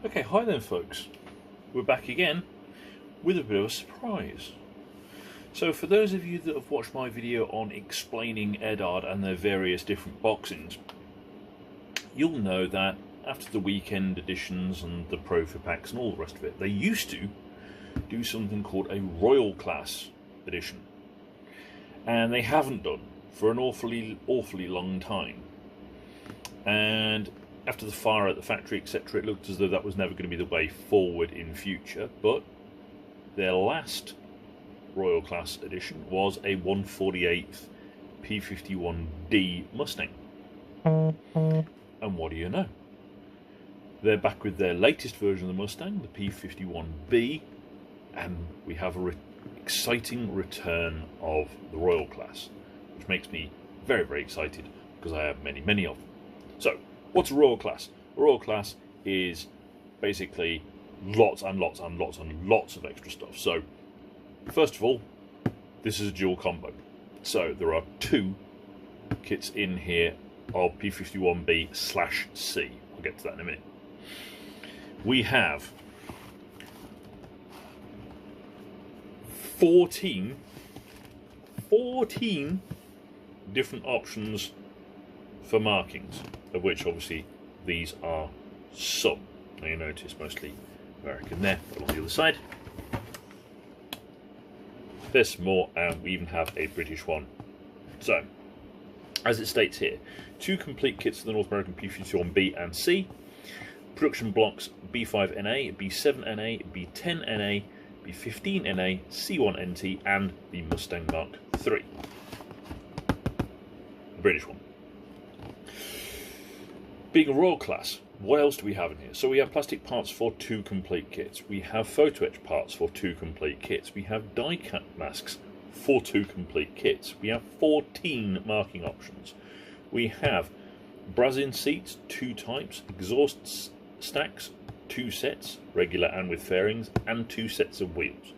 Okay, hi then folks. We're back again with a bit of a surprise. So for those of you that have watched my video on explaining Eduard and their various different boxings, you'll know that after the weekend editions and the Profi packs and all the rest of it, they used to do something called a Royal Class edition. And they haven't done for an awfully long time. And after the fire at the factory, etc., it looked as though that was never going to be the way forward in future. But their last Royal Class edition was a 1/48th P-51D Mustang. And what do you know? They're back with their latest version of the Mustang, the P-51B, and we have an exciting return of the Royal Class, which makes me very, very excited because I have many, many of them. So, what's a Royal Class? A Royal Class is basically lots and lots and lots and lots of extra stuff. So, first of all, this is a dual combo. So, there are two kits in here of P-51B/C. I'll get to that in a minute. We have 14 different options for markings, of which obviously these are some. Now you notice mostly American there, but on the other side there's some more, and we even have a British one. So, as it states here, two complete kits of the North American P-51B and C, production blocks B5NA, B7NA, B10NA, B15NA, C1NT, and the Mustang Mark III, the British one. Being a Royal Class, what else do we have in here? So we have plastic parts for two complete kits. We have photo etch parts for two complete kits. We have die cut masks for two complete kits. We have 14 marking options. We have Brazin seats, two types, exhaust stacks, two sets, regular and with fairings, and two sets of wheels.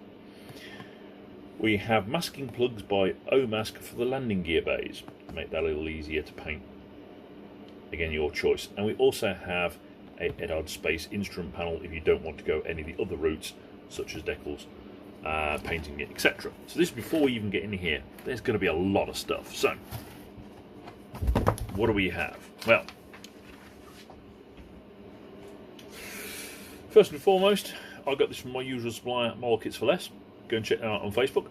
We have masking plugs by O-Mask for the landing gear bays to make that a little easier to paint. Again, your choice. And we also have a Eduard Space instrument panel if you don't want to go any of the other routes, such as decals, painting it, etc. So this is before we even get in here. There's going to be a lot of stuff. So, what do we have? Well, first and foremost, I got this from my usual supplier, Model Kits for Less. Go and check that out on Facebook.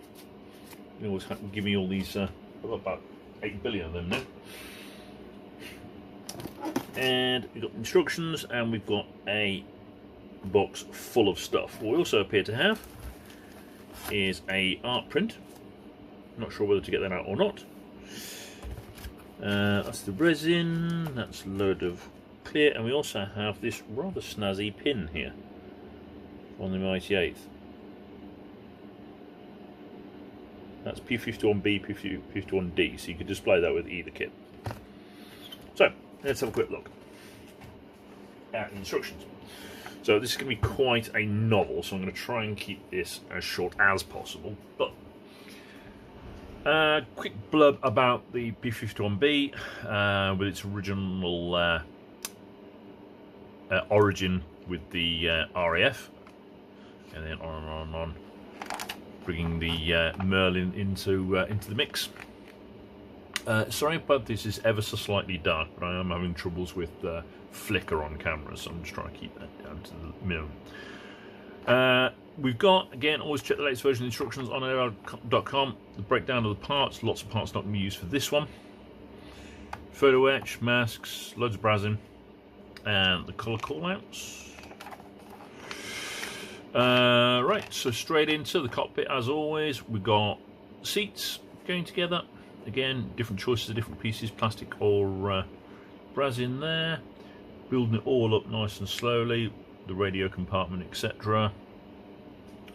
They always give me all these, about 8 billion of them now. And we've got instructions, and we've got a box full of stuff. What we also appear to have is a art print. Not sure whether to get that out or not. That's the resin, that's a load of clear, and we also have this rather snazzy pin here on the Mi-88th. That's P-51B, P-51D, so you can display that with either kit. So, let's have a quick look at instructions. So this is going to be quite a novel, so I'm going to try and keep this as short as possible. But quick blurb about the P-51B with its original origin with the RAF, and then on, bringing the Merlin into the mix. Sorry about this is ever so slightly dark, but I am having troubles with flicker on camera, so I'm just trying to keep that down to the minimum. We've got, again, always check the latest version of instructions on Eduard.com. The breakdown of the parts, lots of parts not going to be used for this one. Photo etch, masks, loads of Brazin, and the colour callouts. Right, so straight into the cockpit as always. We've got seats going together. Again, different choices of different pieces, plastic or Brazin there. Building it all up nice and slowly. The radio compartment, etc.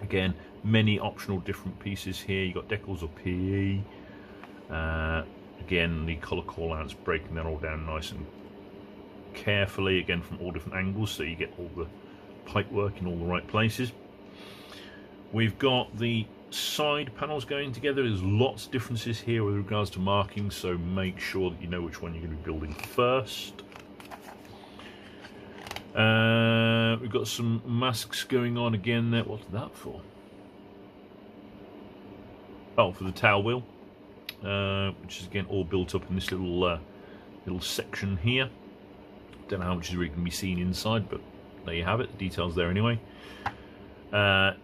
Again, many optional different pieces here. You've got decals or PE. Again, the colour callouts, breaking that all down nice and carefully, again from all different angles, so you get all the pipe work in all the right places. We've got the side panels going together. There's lots of differences here with regards to markings, so make sure that you know which one you're going to be building first. We've got some masks going on again there. What's that for? Oh, for the tail wheel, which is again all built up in this little section here. Don't know how much is really going to be seen inside, but there you have it. The details there anyway. I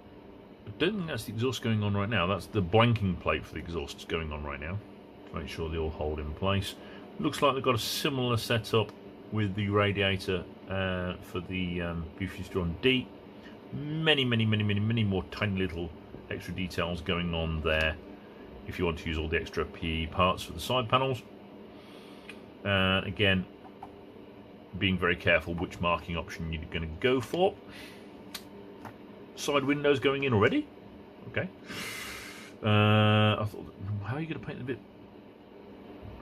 don't think that's the exhaust going on right now. That's the blanking plate for the exhausts going on right now, to make sure they all hold in place. Looks like they've got a similar setup with the radiator for the P-51D. Many more tiny little extra details going on there if you want to use all the extra PE parts for the side panels. Again, being very careful which marking option you're going to go for. Side windows going in already? Okay. I thought, how are you going to paint the bit?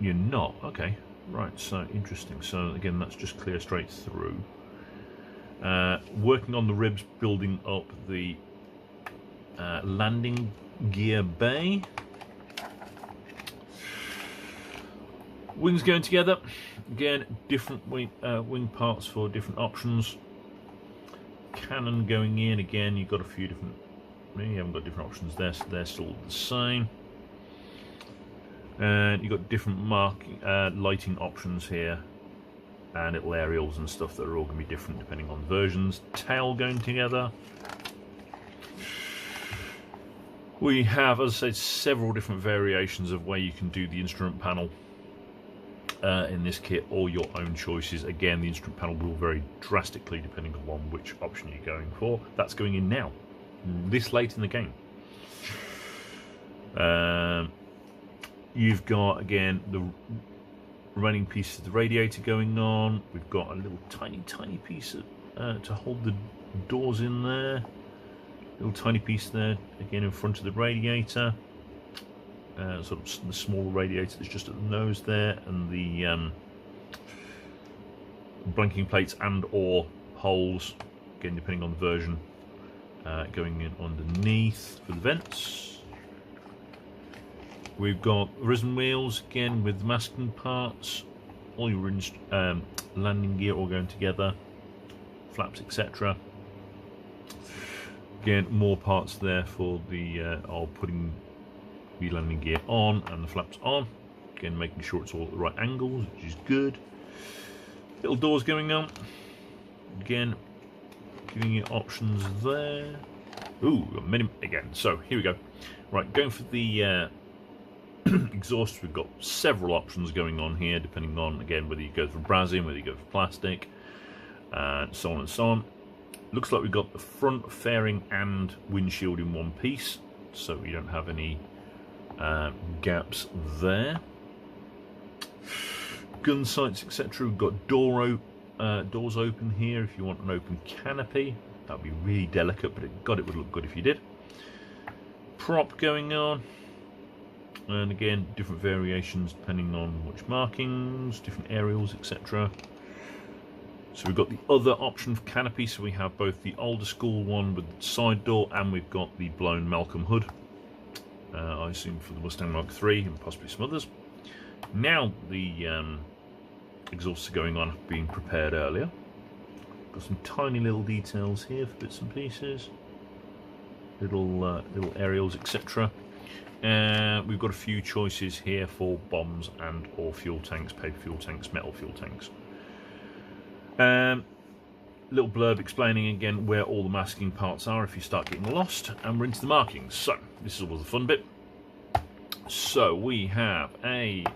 You're not? Okay. Right, so interesting. So again, that's just clear straight through. Working on the ribs, building up the landing gear bay. Wings going together. Again, different wing parts for different options. Cannon going in. Again, you've got a few different. You haven't got different options there, so they're still the same. And you've got different lighting options here, and little aerials and stuff that are all going to be different depending on versions. Tail going together. We have, as I said, several different variations of where you can do the instrument panel in this kit, or your own choices. Again, the instrument panel will vary drastically depending on which option you're going for. That's going in now, this late in the game. You've got, again, the remaining piece of the radiator going on. We've got a little tiny piece to hold the doors in there. Little tiny piece there, again, in front of the radiator. Sort of the smaller radiator that's just at the nose there, and the blanking plates and or holes, again, depending on the version, going in underneath for the vents. We've got risen wheels, again, with masking parts, all your landing gear all going together, flaps, etc. Again, more parts there for the putting the landing gear on and the flaps on. Again, making sure it's all at the right angles, which is good. Little doors going on. Again, giving you options there. Ooh, many again. So here we go. Right, going for the exhaust. We've got several options going on here, depending on, again, whether you go for brassing, whether you go for plastic, and so on and so on. Looks like we've got the front fairing and windshield in one piece, so we don't have any gaps there. Gun sights, etc. We've got doors open here if you want an open canopy. That would be really delicate, but it would look good if you did. Prop going on, and again, different variations depending on which markings, different aerials, etc. So we've got the other option for canopy, so we have both the older school one with the side door, and we've got the blown Malcolm hood, I assume for the Mustang Mark III and possibly some others. Now the exhausts are going on, being prepared earlier. Got some tiny little details here for bits and pieces, little aerials, etc. We've got a few choices here for bombs and or fuel tanks, paper fuel tanks, metal fuel tanks. Little blurb explaining again where all the masking parts are if you start getting lost, and we're into the markings. So this is all the fun bit. So we have a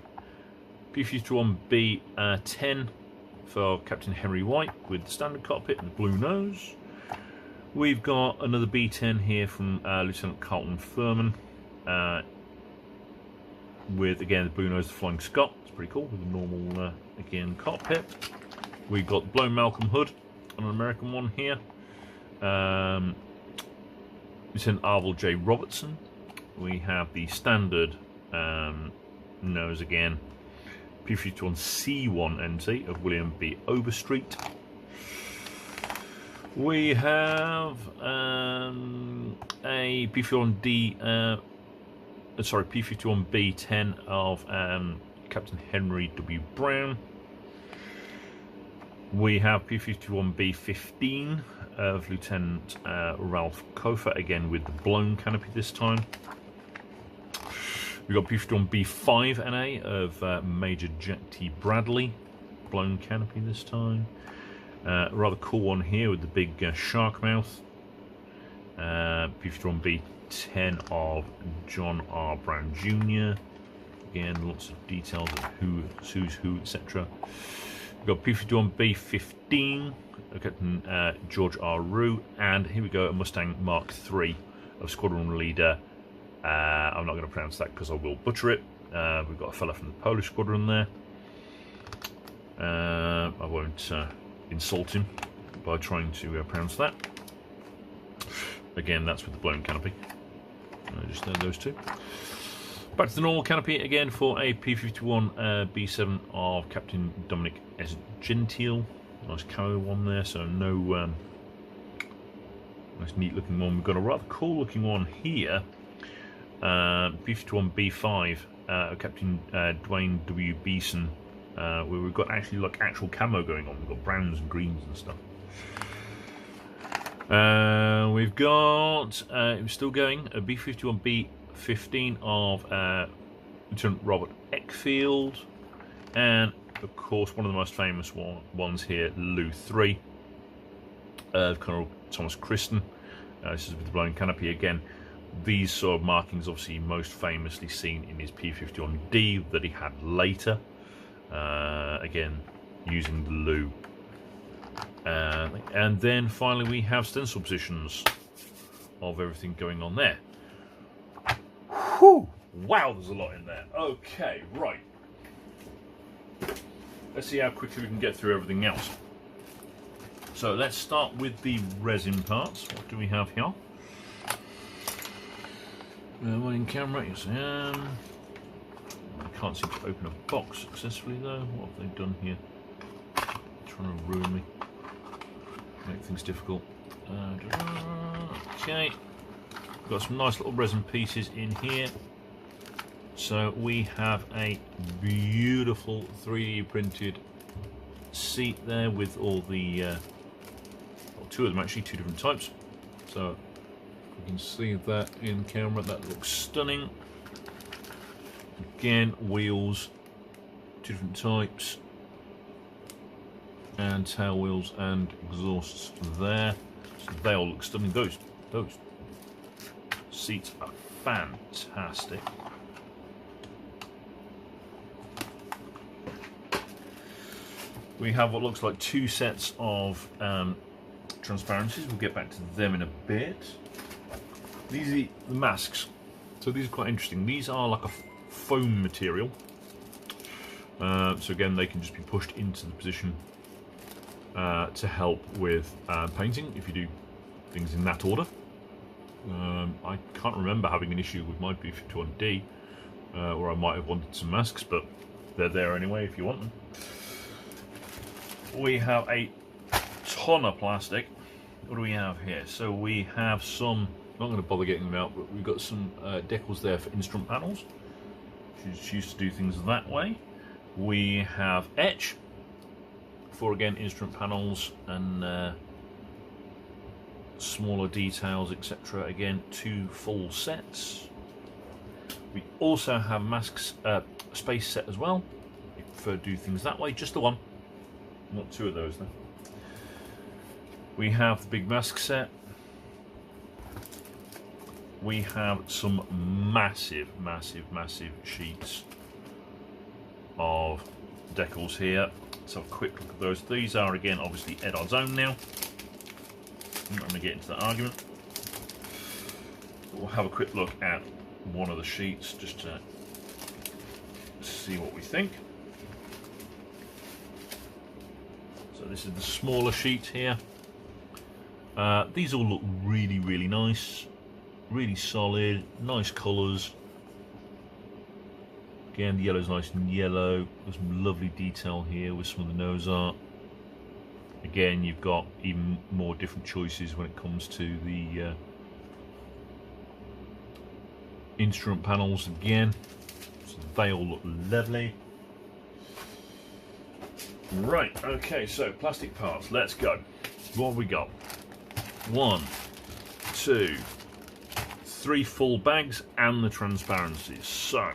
P-51B 10 for Captain Henry White with the standard cockpit and the blue nose. We've got another B-10 here from Lieutenant Carlton Furman with, again, the blue nose, the Flying Scot. It's pretty cool with a normal, again, cockpit. We've got the blown Malcolm hood on an American one here. Lieutenant Arvil J. Robertson. We have the standard nose again, P-51 C1 NT of William B. Overstreet. We have a P-51D, P-51B 10 of Captain Henry W. Brown. We have P-51B 15 of Lieutenant Ralph Kofer, again with the blown canopy this time. We've got P-51 B5NA of Major Jack T. Bradley, blown canopy this time. Rather cool one here with the big shark mouth. P-51 B10 of John R. Brown Jr. Again, lots of details of who's who, etc. We've got P-51 B15 of Captain George R. Rue, and here we go, a Mustang Mark III of Squadron Leader. I'm not going to pronounce that because I will butcher it. We've got a fella from the Polish Squadron there. I won't insult him by trying to pronounce that. Again, that's with the blown canopy. Just those two. Back to the normal canopy again for a P-51 B7 of Captain Dominic S. Gentile. Nice camo one there, so no nice neat looking one. We've got a rather cool looking one here. P-51 B5 of Captain Dwayne W. Beeson, where we've got actually like actual camo going on. We've got browns and greens and stuff. We've got, still going, a B-51 B15 of Lieutenant Robert Eckfield, and of course one of the most famous ones here, Lou 3 of Colonel Thomas Christen. This is with the blown canopy again. These sort of markings obviously most famously seen in his P-51D that he had later, again using the Lou. And then finally we have stencil positions of everything going on there. Whew! Wow, there's a lot in there. Okay, right. Let's see how quickly we can get through everything else. So let's start with the resin parts. What do we have here? One in camera, yes I am. I can't seem to open a box successfully though. What have they done here? Trying to ruin me. Make things difficult. Okay. Got some nice little resin pieces in here. So we have a beautiful 3D printed seat there with all the, well, two of them actually, two different types. So you can see that in camera, that looks stunning. Again, wheels, two different types, and tail wheels and exhausts there. So they all look stunning. Those seats are fantastic. We have what looks like two sets of transparencies. We'll get back to them in a bit. These are the masks. So these are quite interesting. These are like a foam material. So again, they can just be pushed into the position to help with painting, if you do things in that order. I can't remember having an issue with my P-51D, where I might have wanted some masks, but they're there anyway if you want them. We have a ton of plastic. What do we have here? So we have some, I'm not going to bother getting them out, but we've got some decals there for instrument panels. Choose to do things that way. We have etch for, again, instrument panels and smaller details, etc. Again, two full sets. We also have masks, space set as well. If you prefer to do things that way, just the one, not two of those though. We have the big mask set. We have some massive sheets of decals here. Let's have a quick look at those. These are, again, obviously Eduard's own now. I'm not going to get into that argument. We'll have a quick look at one of the sheets just to see what we think. So this is the smaller sheet here. These all look really nice, really solid, nice colours. Again, the yellow's nice and yellow. There's some lovely detail here with some of the nose art. Again, you've got even more different choices when it comes to the instrument panels again. So they all look lovely. Right, okay, so plastic parts, let's go. What have we got? 1, 2, 3 full bags and the transparencies. So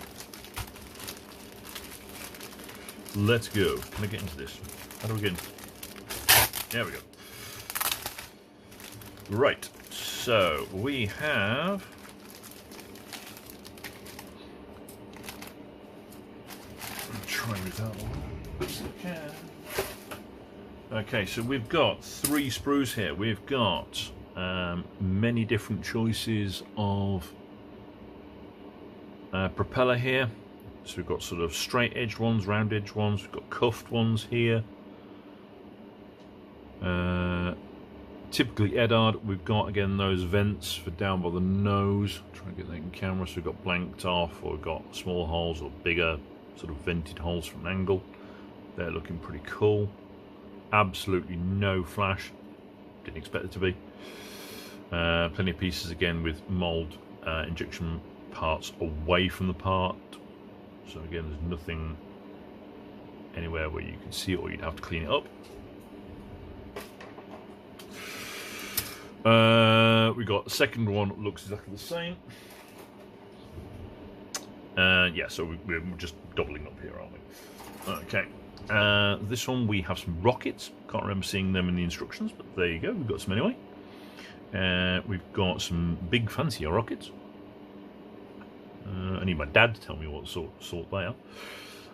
let's go. Can I get into this? How do we get in? There we go. Right, so we have try with that one. Okay, so we've got 3 sprues here. We've got many different choices of propeller here. So we've got sort of straight edged ones, round edged ones, we've got cuffed ones here. Typically Eduard, we've got again those vents for down by the nose. Try and get that in camera. So we've got blanked off, or we've got small holes or bigger sort of vented holes from an angle. They're looking pretty cool. Absolutely no flash. Didn't expect it to be. Plenty of pieces again with mould injection parts away from the part. So again, there's nothing anywhere where you can see it or you'd have to clean it up. We got the second one, looks exactly the same. Yeah, so we're just doubling up here, aren't we? Okay. This one we have some rockets. Can't remember seeing them in the instructions, but there you go. We've got some anyway. We've got some big fancier rockets. I need my dad to tell me what sort they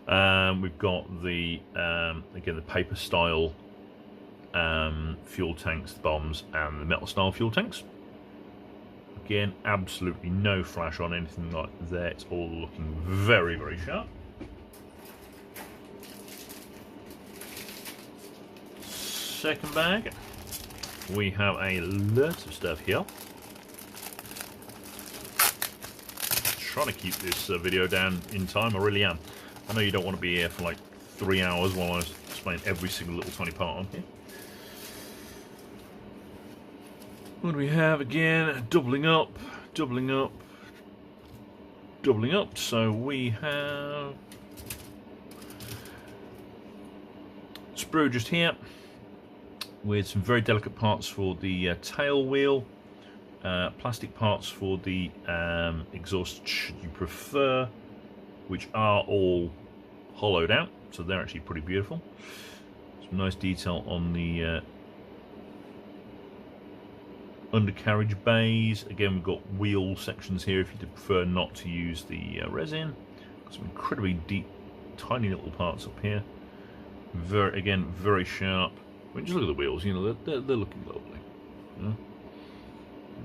are. We've got the again the paper style fuel tanks, the bombs, and the metal style fuel tanks. Again, absolutely no flash on anything like that. It's all looking very, very sharp. Second bag, we have a lot of stuff here. Trying to keep this video down in time, I really am. I know you don't want to be here for like 3 hours while I explain every single little tiny part on here. What do we have again? Doubling up, doubling up, doubling up. So we have sprue just here with some very delicate parts for the tail wheel, plastic parts for the exhaust should you prefer, which are all hollowed out, so they're actually pretty beautiful. Some nice detail on the undercarriage bays. Again, we've got wheel sections here if you prefer not to use the resin. Got some incredibly deep, tiny little parts up here. Again, very sharp. I mean, just look at the wheels, you know, they're looking lovely. Yeah?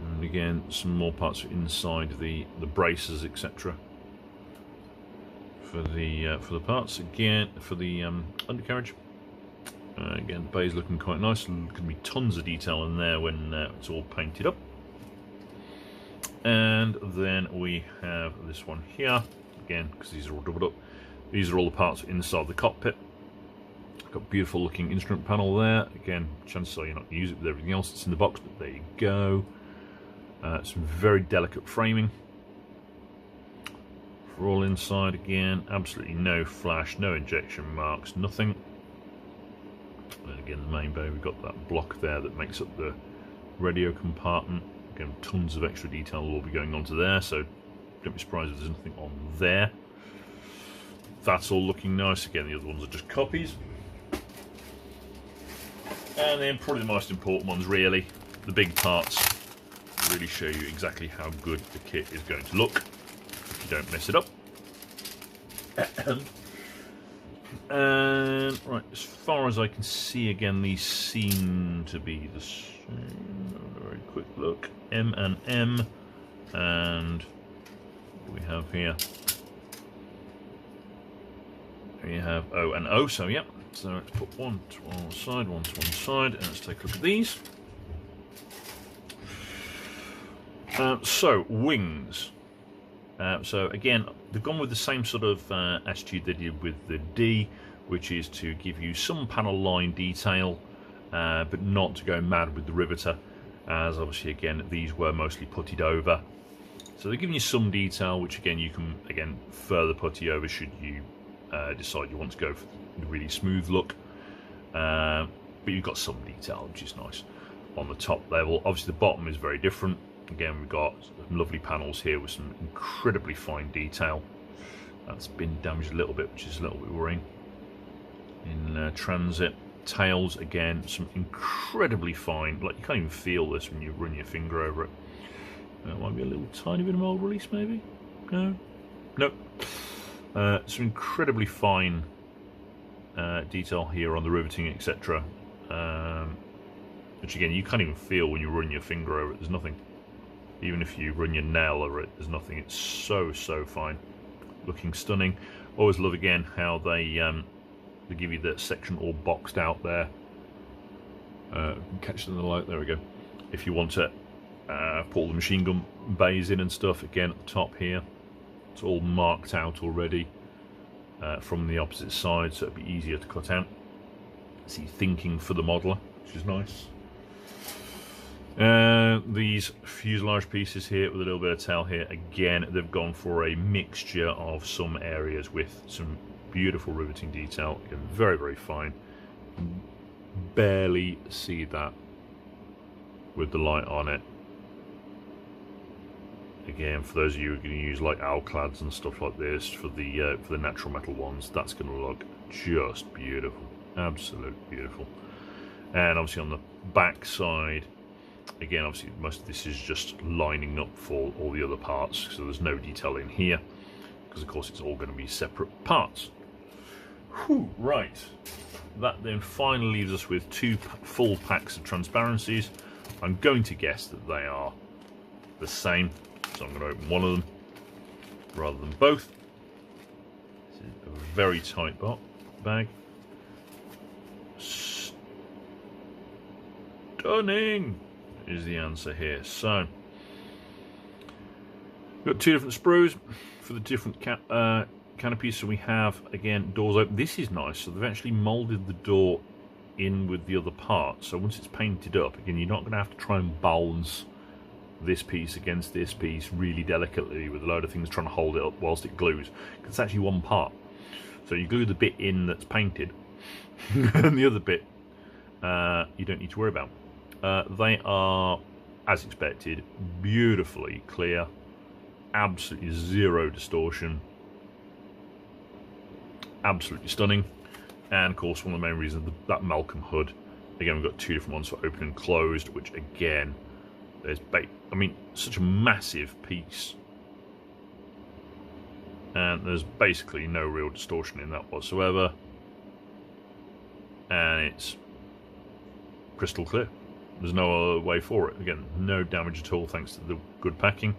And again, some more parts inside the braces, etc. For the parts. Again, for the undercarriage. Again, the bay's looking quite nice. There's going to be tons of detail in there when it's all painted up. And then we have this one here. Again, because these are all doubled up. These are all the parts inside the cockpit. Got beautiful looking instrument panel there. Again, chances are you're not going to use it with everything else that's in the box, but there you go. Some very delicate framing. For all inside again, absolutely no flash, no injection marks, nothing. And again, the main bay, we've got that block there that makes up the radio compartment. Again, tons of extra detail will be going onto there, so don't be surprised if there's nothing on there. That's all looking nice. Again, the other ones are just copies. And then probably the most important ones, really, the big parts, really show you exactly how good the kit is going to look if you don't mess it up. And right, as far as I can see, again, these seem to be the same. A very quick look. M and M, and what do we have here? We have O and O. So yeah. So let's put one to one side, one to one side, and let's take a look at these. So wings. So again, they've gone with the same sort of attitude they did with the D, which is to give you some panel line detail, but not to go mad with the riveter, as obviously again these were mostly puttied over. So they're giving you some detail, which again you can further putty over should you decide you want to go for the really smooth look. But you've got some detail, which is nice. on the top level. Obviously the bottom is very different. Again, we've got some lovely panels here with some incredibly fine detail. That's been damaged a little bit, which is a little bit worrying. In transit, tails, again, some incredibly fine, like you can't even feel this when you run your finger over it. That might be a little tiny bit of mold release, maybe? No? Nope. Some incredibly fine detail here on the riveting, etc. Which again, you can't even feel when you run your finger over it. There's nothing. Even if you run your nail over it, there's nothing. It's so fine. Looking stunning. Always love, again, how they give you the section all boxed out there. Catch it in the light, there we go. If you want to put all the machine gun bays in and stuff, again at the top here, it's all marked out already from the opposite side, so it'd be easier to cut out. See, thinking for the modeler, which is nice. These fuselage pieces here with a little bit of tail here, again they've gone for a mixture of some areas with some beautiful riveting detail, again very fine. Barely see that with the light on it. Again, for those of you who are going to use like alclads and stuff like this for the natural metal ones, that's going to look just beautiful, absolutely beautiful. And obviously on the back side, again, obviously most of this is just lining up for all the other parts, so there's no detail in here because of course it's all going to be separate parts. Whew, right, that then finally leaves us with two full packs of transparencies. I'm going to guess that they are the same, so I'm going to open one of them rather than both. This is a very tight bag. Stunning is the answer here. So we've got two different sprues for the different canopies. So we have, again, doors open. This is nice. So they've actually molded the door in with the other part. So once it's painted up, again, you're not going to have to try and balance this piece against this piece really delicately with a load of things trying to hold it up whilst it glues. Because it's actually one part. So you glue the bit in that's painted, and the other bit you don't need to worry about. They are, as expected, beautifully clear, absolutely zero distortion, absolutely stunning. And of course, one of the main reasons, that Malcolm hood. Again, we've got two different ones for open and closed, which again, there's I mean, such a massive piece, and there's basically no real distortion in that whatsoever, and it's crystal clear. There's no other way for it. Again, no damage at all thanks to the good packing.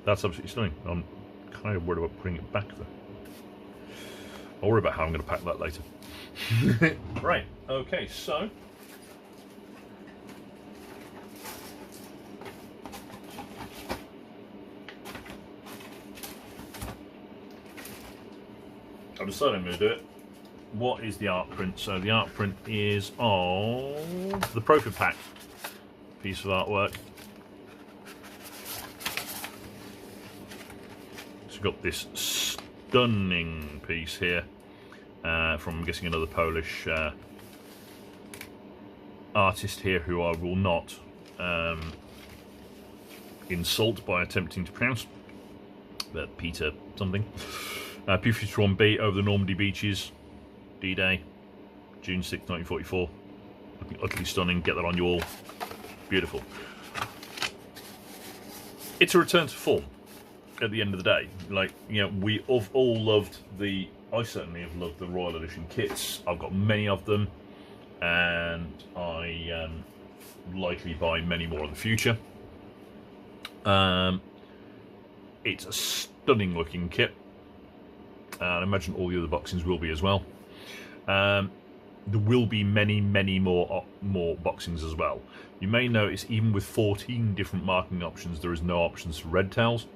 That's absolutely stunning. I'm kind of worried about putting it back though. I'll worry about how I'm going to pack that later. Right, okay, so I've decided I'm going to do it. What is the art print? So the art print is of the Profit Pack piece of artwork. So we've got this stunning piece here from, I'm guessing, another Polish artist here who I will not insult by attempting to pronounce, but Peter something. P-51B over the Normandy beaches, D-Day, June 6, 1944. Looking utterly stunning. Get that on your wall. Beautiful. It's a return to form at the end of the day. Like, you know, we have all loved I certainly have loved the Royal Edition kits. I've got many of them, and I likely buy many more in the future. It's a stunning looking kit. And I imagine all the other boxings will be as well. There will be many more boxings as well. You may notice even with 14 different marking options, there is no options for red tails.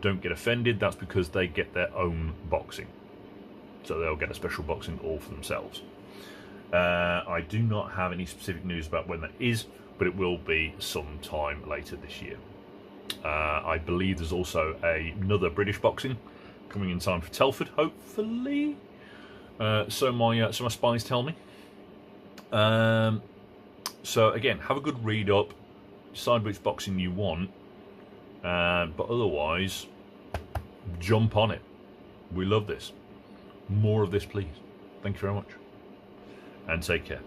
Don't get offended, that's because they get their own boxing. So they'll get a special boxing all for themselves. I do not have any specific news about when that is, but it will be sometime later this year. I believe there's also another British boxing coming in time for Telford, hopefully. So my spies tell me. So again, have a good read up, decide which boxing you want, but otherwise, jump on it. We love this. More of this, please. Thank you very much, and take care.